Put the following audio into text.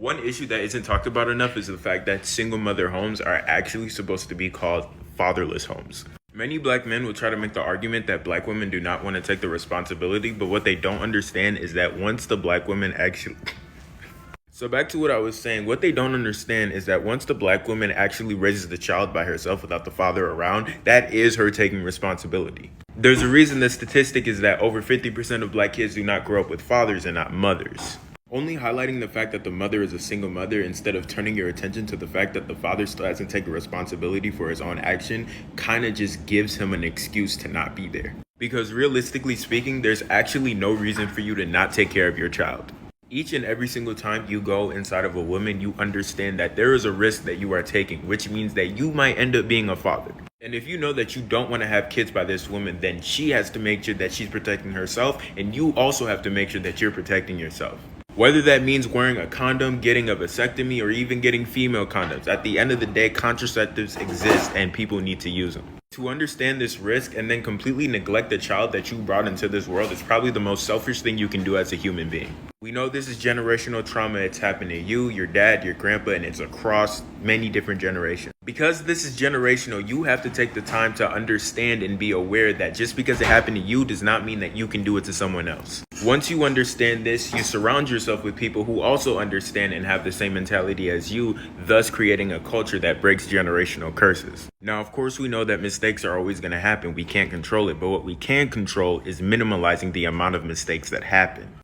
One issue that isn't talked about enough is the fact that single mother homes are actually supposed to be called fatherless homes. Many black men will try to make the argument that black women do not want to take the responsibility, but what they don't understand is that once the black woman actually... So back to what I was saying, what they don't understand is that once the black woman actually raises the child by herself without the father around, that is her taking responsibility. There's a reason the statistic is that over 50% of black kids do not grow up with fathers and not mothers. Only highlighting the fact that the mother is a single mother instead of turning your attention to the fact that the father still hasn't taken responsibility for his own action kind of just gives him an excuse to not be there. Because realistically speaking, there's actually no reason for you to not take care of your child. Each and every single time you go inside of a woman, you understand that there is a risk that you are taking, which means that you might end up being a father. And if you know that you don't want to have kids by this woman, then she has to make sure that she's protecting herself, and you also have to make sure that you're protecting yourself. Whether that means wearing a condom, getting a vasectomy, or even getting female condoms, at the end of the day, contraceptives exist and people need to use them. To understand this risk and then completely neglect the child that you brought into this world is probably the most selfish thing you can do as a human being. We know this is generational trauma. It's happened to you, your dad, your grandpa, and it's across many different generations. Because this is generational, you have to take the time to understand and be aware that just because it happened to you does not mean that you can do it to someone else. Once you understand this, you surround yourself with people who also understand and have the same mentality as you, thus creating a culture that breaks generational curses. Now, of course, we know that mistakes are always going to happen. We can't control it, but what we can control is minimalizing the amount of mistakes that happen.